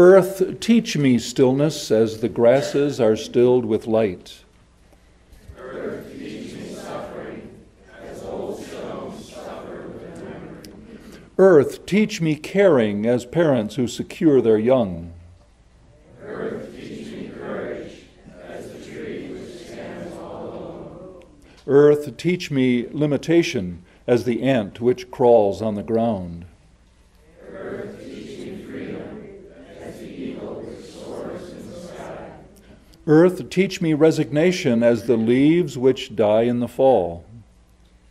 Earth, teach me stillness as the grasses are stilled with light. Earth, teach me suffering as old stones suffer with memory. Earth, teach me caring as parents who secure their young. Earth, teach me courage as the tree which stands all alone. Earth, teach me limitation as the ant which crawls on the ground. Earth, teach me freedom as the eagle which soars in the sky. Earth, teach me resignation as the leaves which die in the fall.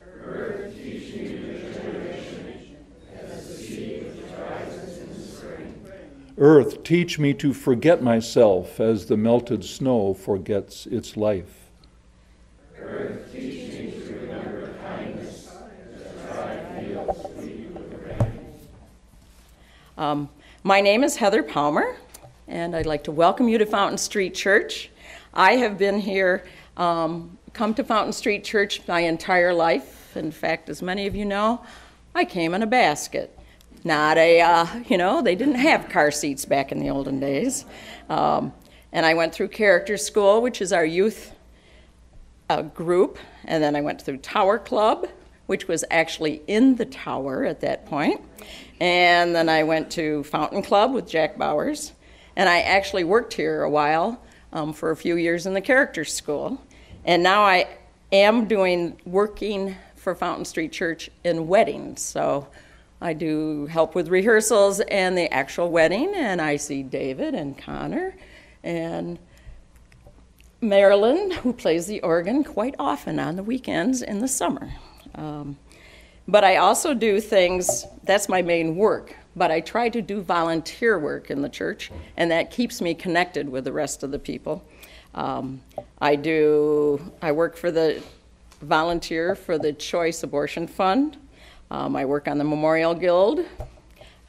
Earth, teach me regeneration as the seed which rises in the spring. Earth, teach me to forget myself as the melted snow forgets its life. Earth, teach me to remember kindness as dry fields leave with rain. My name is Heather Palmer, and I'd like to welcome you to Fountain Street Church. I have been here, come to Fountain Street Church my entire life. In fact, as many of you know, I came in a basket. Not they didn't have car seats back in the olden days. And I went through Character School, which is our youth group, and then I went through Tower Club, which was actually in the tower at that point. And then I went to Fountain Club with Jack Bowers, and I actually worked here a while for a few years in the Character School. And now I am working for Fountain Street Church in weddings. So I do help with rehearsals and the actual wedding, and I see David and Connor and Marilyn, who plays the organ quite often on the weekends in the summer. But I also do things, that's my main work, but I try to do volunteer work in the church, and that keeps me connected with the rest of the people. I work for the volunteer for the Choice Abortion Fund. I work on the Memorial Guild.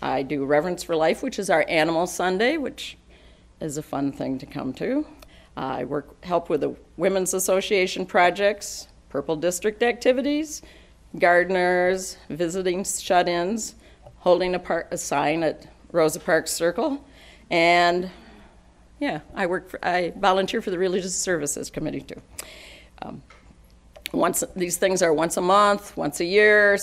I do Reverence for Life, which is our Animal Sunday, which is a fun thing to come to. I help with the Women's Association projects, Purple District activities, gardeners, visiting shut-ins, holding a sign at Rosa Parks Circle, and I volunteer for the Religious Services Committee too. These things are once a month, once a year,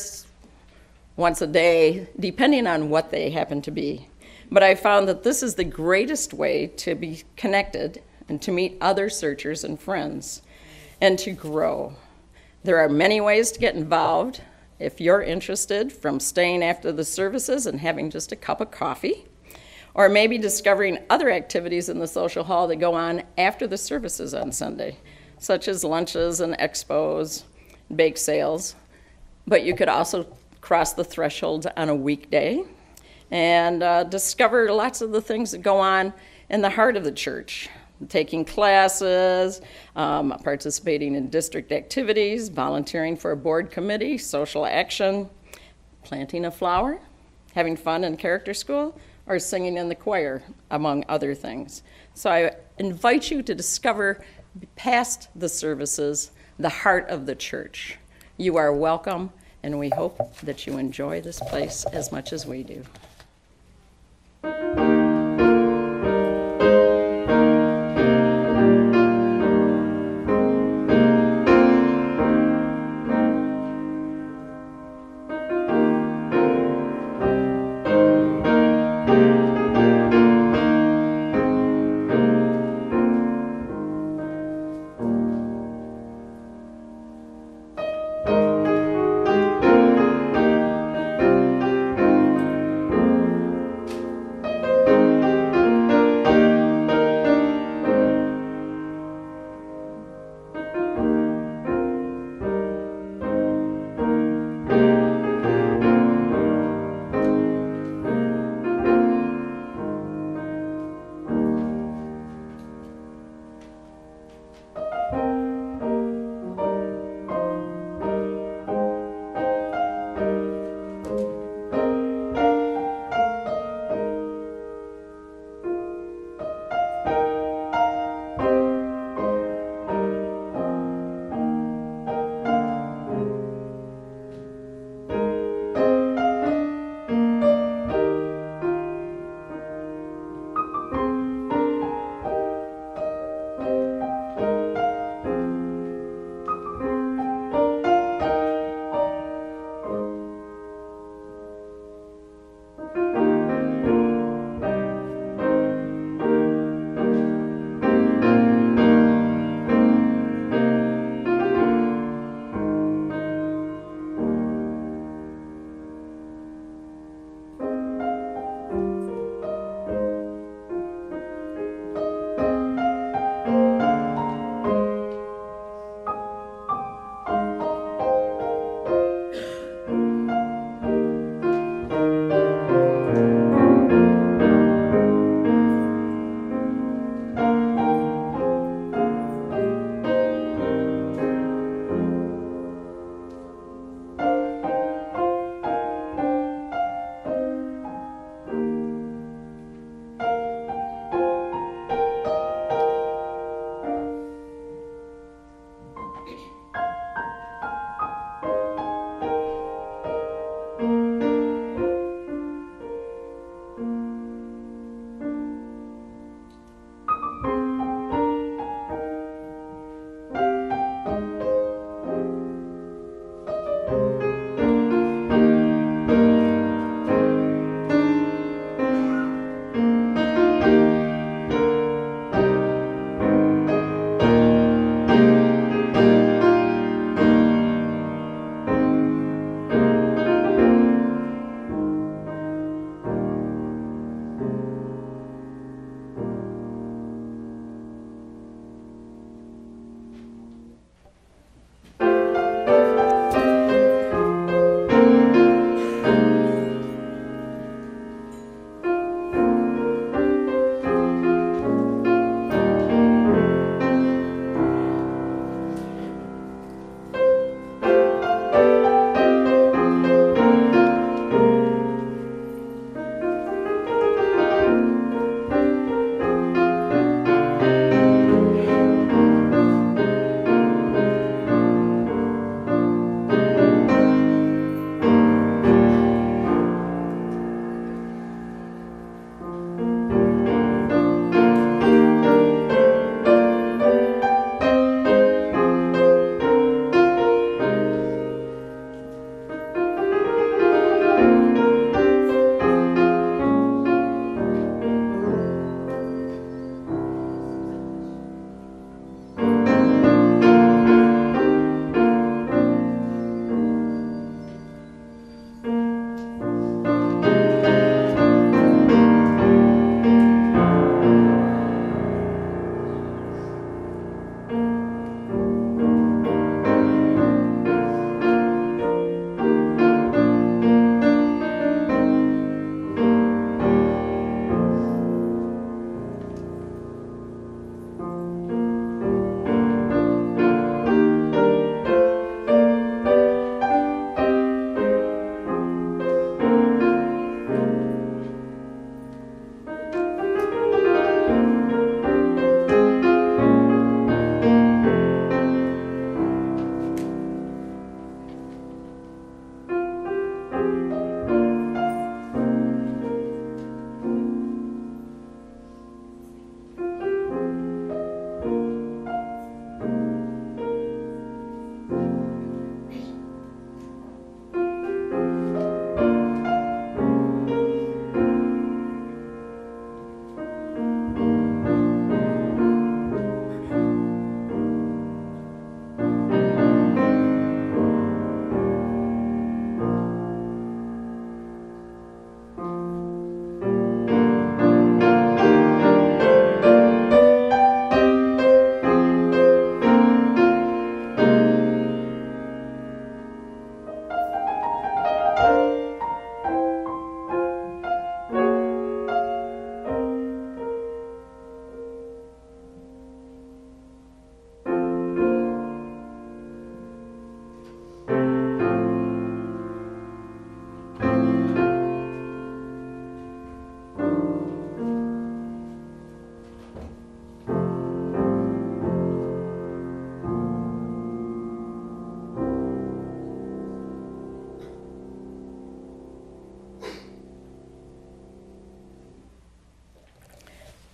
once a day, depending on what they happen to be. But I found that this is the greatest way to be connected and to meet other searchers and friends and to grow. There are many ways to get involved if you're interested, from staying after the services and having just a cup of coffee, or maybe discovering other activities in the social hall that go on after the services on Sunday, such as lunches and expos, bake sales. But you could also cross the threshold on a weekday and discover lots of the things that go on in the heart of the church. Taking classes, participating in district activities, volunteering for a board committee, social action, planting a flower, having fun in Character School, or singing in the choir, among other things. So I invite you to discover, past the services, the heart of the church. You are welcome, and we hope that you enjoy this place as much as we do.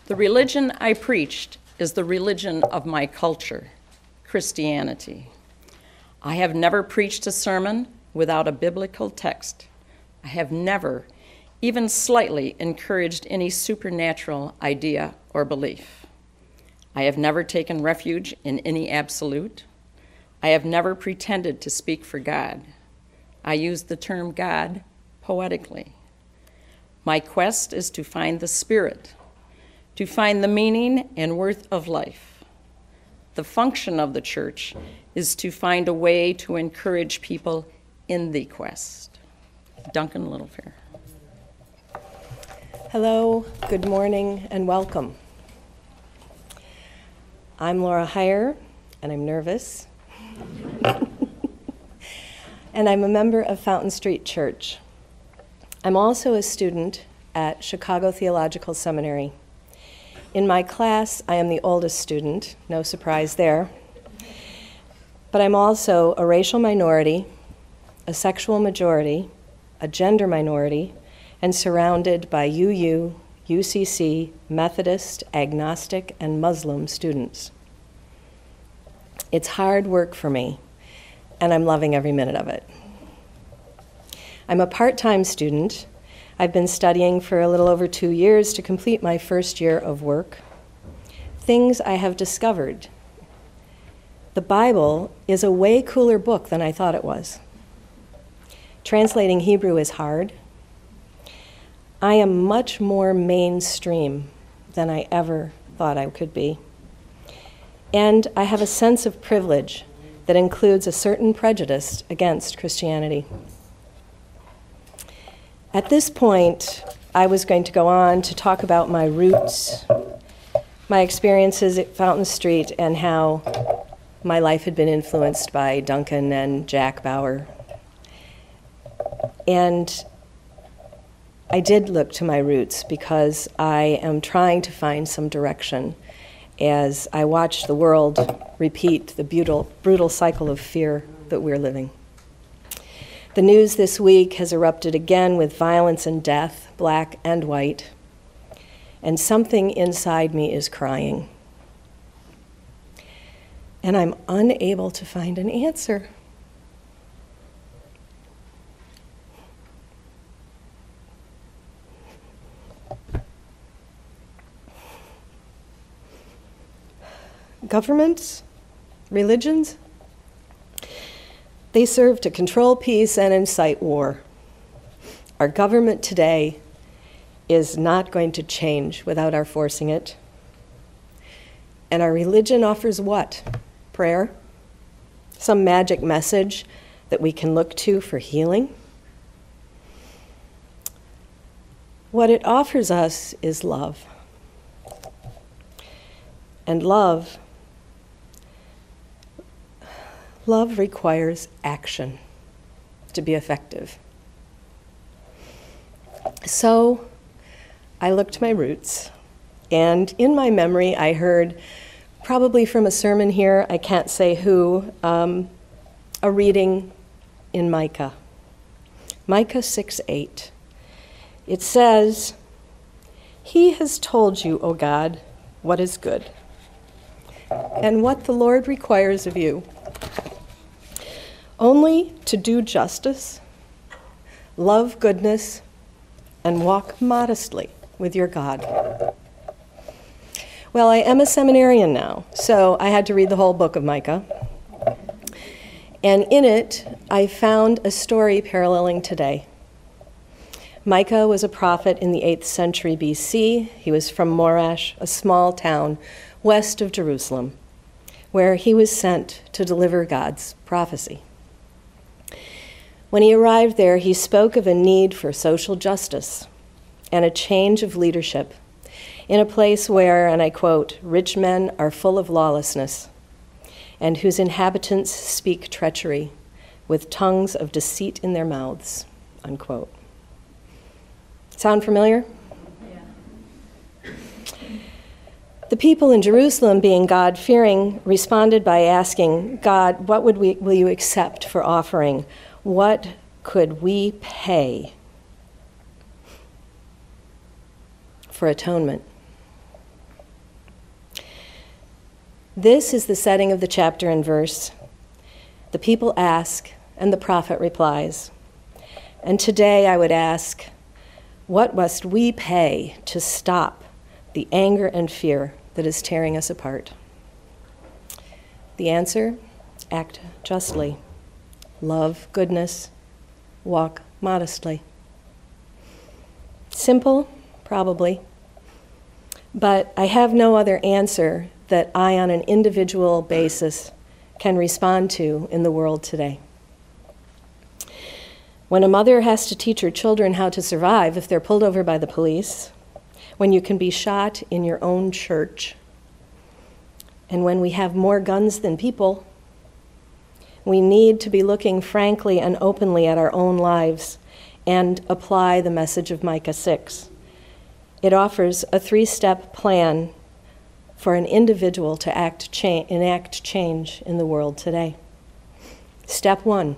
The religion I preached is the religion of my culture, Christianity. I have never preached a sermon without a biblical text. I have never, even slightly, encouraged any supernatural idea or belief. I have never taken refuge in any absolute. I have never pretended to speak for God. I use the term God poetically. My quest is to find the Spirit, to find the meaning and worth of life. The function of the church is to find a way to encourage people in the quest. Duncan Littlefair. Hello, good morning, and welcome. I'm Laura Heyer, and I'm nervous. And I'm a member of Fountain Street Church. I'm also a student at Chicago Theological Seminary. In my class, I am the oldest student, no surprise there. But I'm also a racial minority, a sexual majority, a gender minority, and surrounded by UU, UCC, Methodist, agnostic, and Muslim students. It's hard work for me, and I'm loving every minute of it. I'm a part-time student. I've been studying for a little over 2 years to complete my first year of work. Things I have discovered. The Bible is a way cooler book than I thought it was. Translating Hebrew is hard. I am much more mainstream than I ever thought I could be. And I have a sense of privilege that includes a certain prejudice against Christianity. At this point, I was going to go on to talk about my roots, my experiences at Fountain Street, and how my life had been influenced by Duncan and Jack Bauer. And I did look to my roots because I am trying to find some direction as I watch the world repeat the brutal cycle of fear that we're living. The news this week has erupted again with violence and death, black and white, and something inside me is crying. And I'm unable to find an answer. Governments, religions, they serve to control peace and incite war. Our government today is not going to change without our forcing it. And our religion offers what? Prayer? Some magic message that we can look to for healing? What it offers us is love. And love requires action to be effective. So I looked to my roots, and in my memory I heard, probably from a sermon here, I can't say who, a reading in Micah. Micah 6:8. It says, "He has told you, O God, what is good, and what the Lord requires of you. Only to do justice, love goodness, and walk modestly with your God." Well, I am a seminarian now, so I had to read the whole book of Micah. And in it, I found a story paralleling today. Micah was a prophet in the 8th century BC. He was from Morash, a small town west of Jerusalem, where he was sent to deliver God's prophecy. When he arrived there, he spoke of a need for social justice and a change of leadership in a place where, and I quote, "rich men are full of lawlessness, and whose inhabitants speak treachery with tongues of deceit in their mouths," unquote. Sound familiar? Yeah. The people in Jerusalem, being God-fearing, responded by asking, "God, what will you accept for offering? What could we pay for atonement?" This is the setting of the chapter and verse. The people ask, and the prophet replies. And today I would ask, what must we pay to stop the anger and fear that is tearing us apart? The answer, act justly, love goodness, walk modestly. Simple, probably, but I have no other answer that I, on an individual basis, can respond to in the world today. When a mother has to teach her children how to survive if they're pulled over by the police, when you can be shot in your own church, and when we have more guns than people, we need to be looking frankly and openly at our own lives and apply the message of Micah 6. It offers a 3-step plan for an individual to enact change in the world today. Step 1,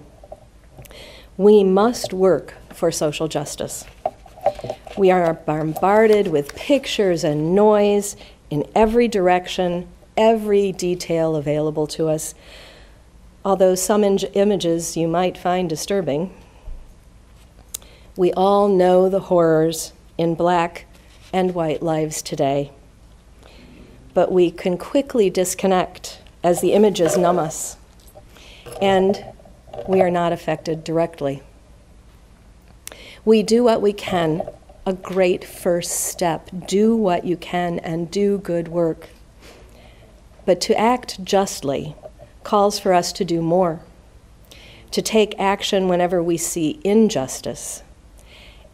we must work for social justice. We are bombarded with pictures and noise in every direction, every detail available to us, although some images you might find disturbing. We all know the horrors in black and white lives today, but we can quickly disconnect as the images numb us, and we are not affected directly. We do what we can, a great first step. Do what you can and do good work. But to act justly calls for us to do more, to take action whenever we see injustice,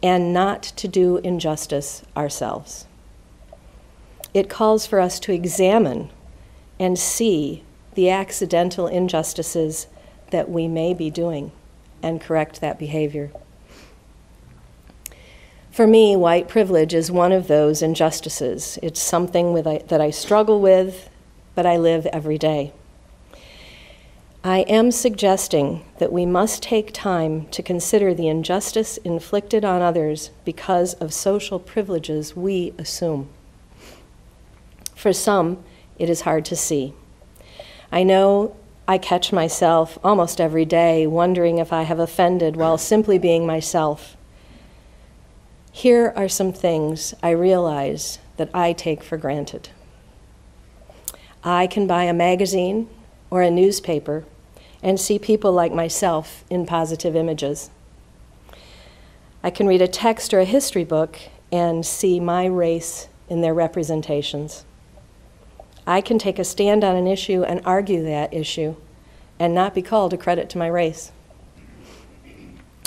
and not to do injustice ourselves. It calls for us to examine and see the accidental injustices that we may be doing and correct that behavior. For me, white privilege is one of those injustices. It's something that I struggle with, but I live every day. I am suggesting that we must take time to consider the injustice inflicted on others because of social privileges we assume. For some, it is hard to see. I know I catch myself almost every day wondering if I have offended while simply being myself. Here are some things I realize that I take for granted. I can buy a magazine or a newspaper and see people like myself in positive images. I can read a text or a history book and see my race in their representations. I can take a stand on an issue and argue that issue and not be called a credit to my race.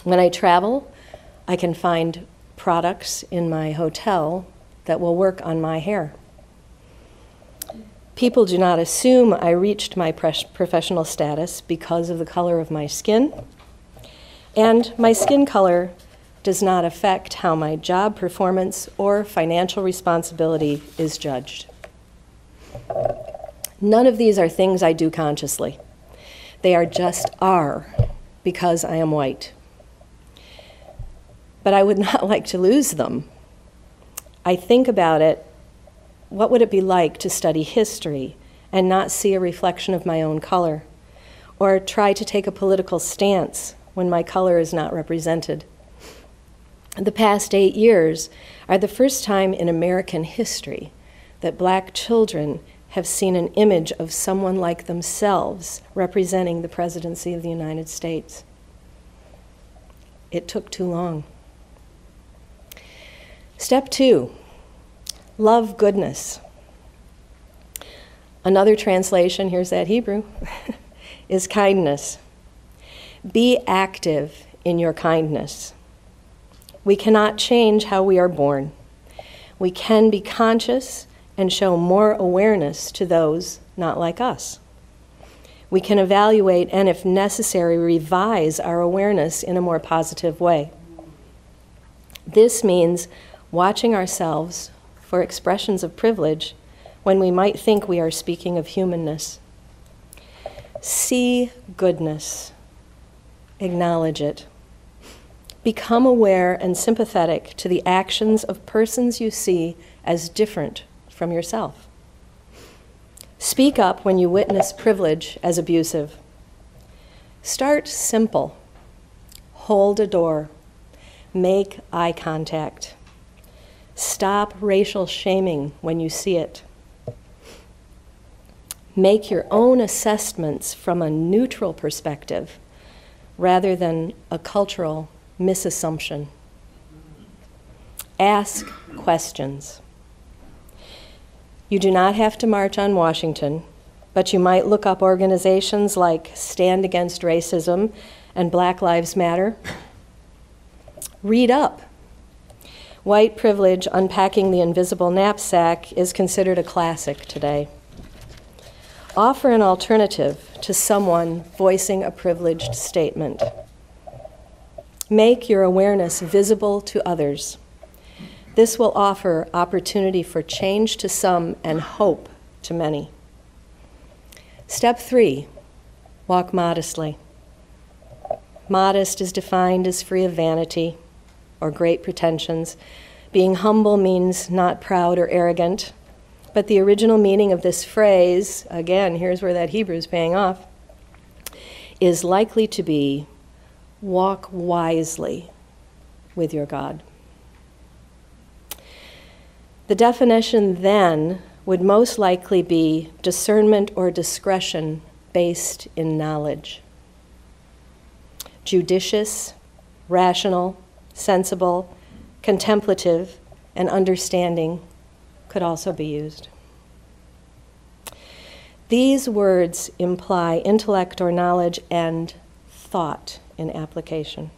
When I travel, I can find products in my hotel that will work on my hair. People do not assume I reached my professional status because of the color of my skin, and my skin color does not affect how my job performance or financial responsibility is judged. None of these are things I do consciously. They just are because I am white. But I would not like to lose them. I think about it. What would it be like to study history and not see a reflection of my own color, or try to take a political stance when my color is not represented? The past 8 years are the first time in American history that Black children have seen an image of someone like themselves representing the presidency of the United States. It took too long. Step 2. Love goodness. Another translation, here's that Hebrew, is kindness. Be active in your kindness. We cannot change how we are born. We can be conscious and show more awareness to those not like us. We can evaluate and, if necessary, revise our awareness in a more positive way. This means watching ourselves for expressions of privilege when we might think we are speaking of humanness. See goodness. Acknowledge it. Become aware and sympathetic to the actions of persons you see as different from yourself. Speak up when you witness privilege as abusive. Start simple. Hold a door. Make eye contact. Stop racial shaming when you see it. Make your own assessments from a neutral perspective rather than a cultural misassumption. Ask questions. You do not have to march on Washington, but you might look up organizations like Stand Against Racism and Black Lives Matter. Read up. White Privilege: Unpacking the Invisible Knapsack is considered a classic today. Offer an alternative to someone voicing a privileged statement. Make your awareness visible to others. This will offer opportunity for change to some and hope to many. Step 3, walk modestly. Modest is defined as free of vanity or great pretensions. Being humble means not proud or arrogant. But the original meaning of this phrase, again, here's where that Hebrew's paying off, is likely to be walk wisely with your God. The definition then would most likely be discernment or discretion based in knowledge. Judicious, rational, sensible, contemplative, and understanding could also be used. These words imply intellect or knowledge and thought in application.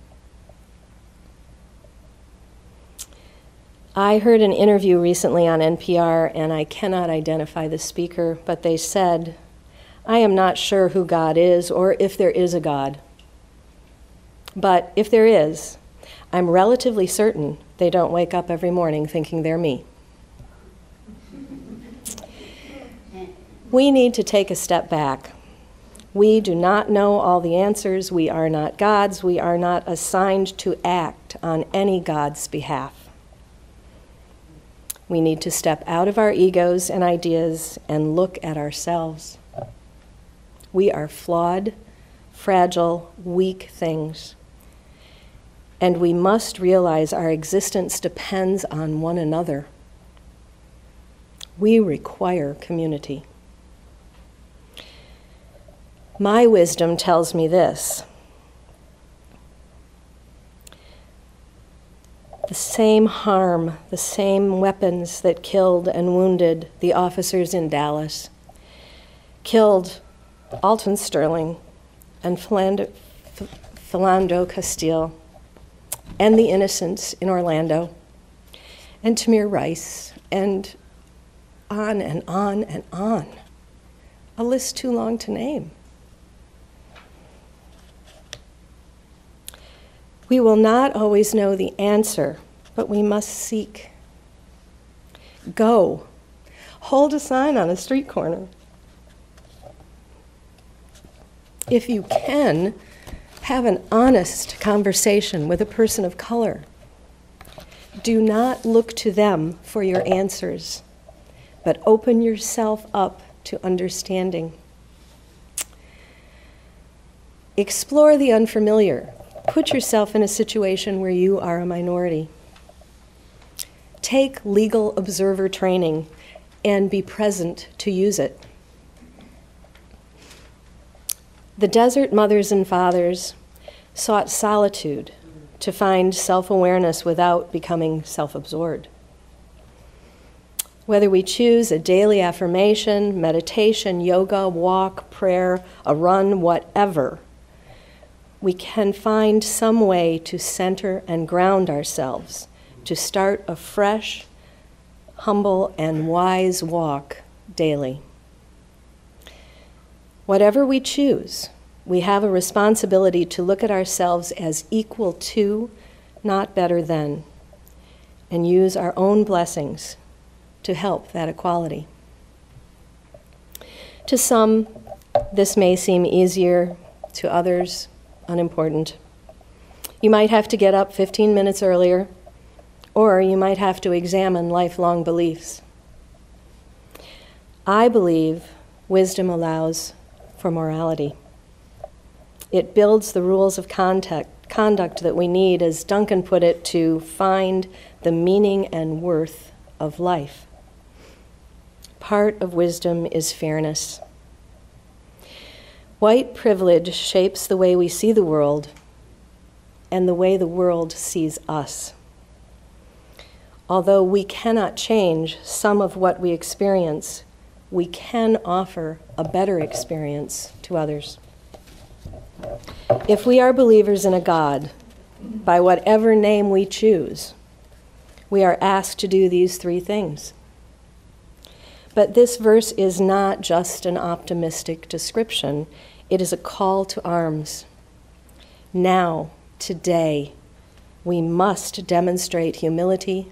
I heard an interview recently on NPR, and I cannot identify the speaker, but they said, "I am not sure who God is or if there is a God. But if there is, I'm relatively certain they don't wake up every morning thinking they're me." We need to take a step back. We do not know all the answers. We are not gods. We are not assigned to act on any God's behalf. We need to step out of our egos and ideas and look at ourselves. We are flawed, fragile, weak things. And we must realize our existence depends on one another. We require community. My wisdom tells me this: the same harm, the same weapons that killed and wounded the officers in Dallas, killed Alton Sterling and Philando Castile, and the innocents in Orlando, and Tamir Rice, and on and on and on. A list too long to name. We will not always know the answer, but we must seek. Go. Hold a sign on a street corner. If you can, have an honest conversation with a person of color. Do not look to them for your answers, but open yourself up to understanding. Explore the unfamiliar. Put yourself in a situation where you are a minority. Take legal observer training and be present to use it. The Desert Mothers and Fathers sought solitude to find self-awareness without becoming self-absorbed. Whether we choose a daily affirmation, meditation, yoga, walk, prayer, a run, whatever, we can find some way to center and ground ourselves, to start a fresh, humble, and wise walk daily. Whatever we choose, we have a responsibility to look at ourselves as equal to, not better than, and use our own blessings to help that equality. To some, this may seem easier, to others, unimportant. You might have to get up 15 minutes earlier, or you might have to examine lifelong beliefs. I believe wisdom allows for morality. It builds the rules of conduct that we need, as Duncan put it, to find the meaning and worth of life. Part of wisdom is fairness. White privilege shapes the way we see the world and the way the world sees us. Although we cannot change some of what we experience, we can offer a better experience to others. If we are believers in a God, by whatever name we choose, we are asked to do these three things. But this verse is not just an optimistic description, it is a call to arms. Now, today, we must demonstrate humility,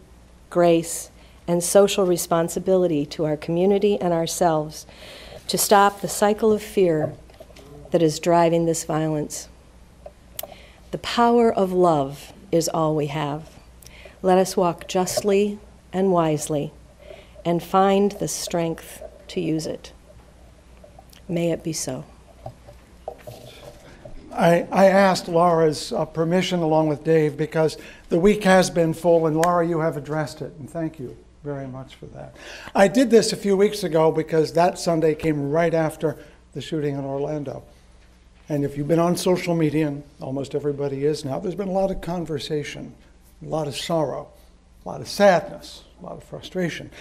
grace, and social responsibility to our community and ourselves to stop the cycle of fear that is driving this violence. The power of love is all we have. Let us walk justly and wisely and find the strength to use it. May it be so. I asked Laura's permission along with Dave because the week has been full, and Laura, you have addressed it, and thank you very much for that. I did this a few weeks ago because that Sunday came right after the shooting in Orlando. And if you've been on social media, and almost everybody is now, there's been a lot of conversation, a lot of sorrow, a lot of sadness, a lot of frustration.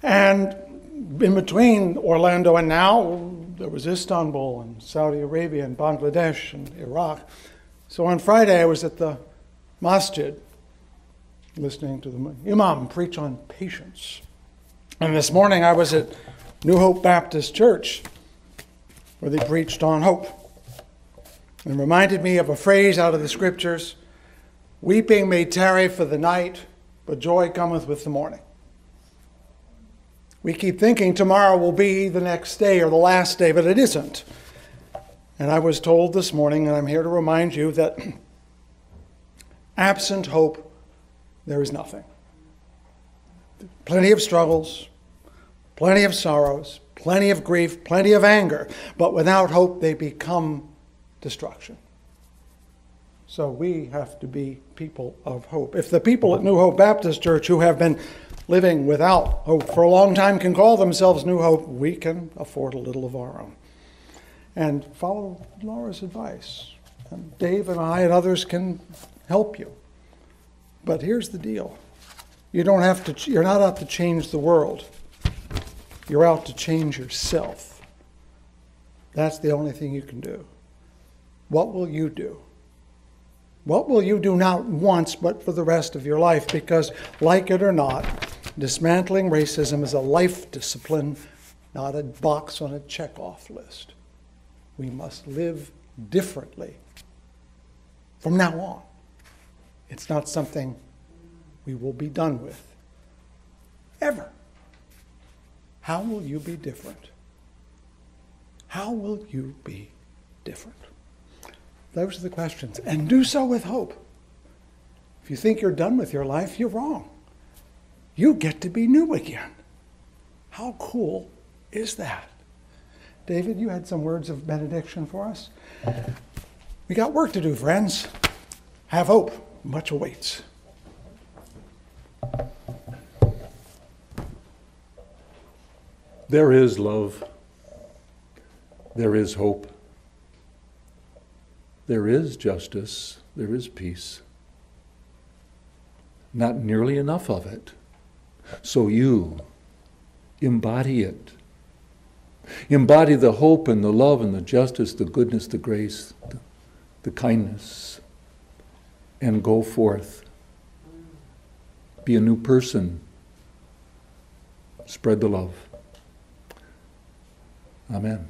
And in between Orlando and now, there was Istanbul and Saudi Arabia and Bangladesh and Iraq. So on Friday, I was at the masjid listening to the imam preach on patience. And this morning I was at New Hope Baptist Church where they preached on hope. And reminded me of a phrase out of the scriptures, weeping may tarry for the night, but joy cometh with the morning. We keep thinking tomorrow will be the next day or the last day, but it isn't. And I was told this morning, and I'm here to remind you, that absent hope, there is nothing. Plenty of struggles, plenty of sorrows, plenty of grief, plenty of anger, but without hope they become destruction. So we have to be people of hope. If the people at New Hope Baptist Church who have been living without hope for a long time can call themselves New Hope, we can afford a little of our own. And follow Laura's advice. And Dave and I and others can help you. But here's the deal. You're not out to change the world. You're out to change yourself. That's the only thing you can do. What will you do? What will you do not once, but for the rest of your life? Because, like it or not, dismantling racism is a life discipline, not a box on a check-off list. We must live differently from now on. It's not something we will be done with, ever. How will you be different? How will you be different? Those are the questions. And do so with hope. If you think you're done with your life, you're wrong. You get to be new again. How cool is that? David, you had some words of benediction for us. We got work to do, friends. Have hope. Much awaits. There is love. There is hope. There is justice. There is peace. Not nearly enough of it. So you embody it. Embody the hope and the love and the justice, the goodness, the grace, the kindness, and go forth. Be a new person. Spread the love. Amen.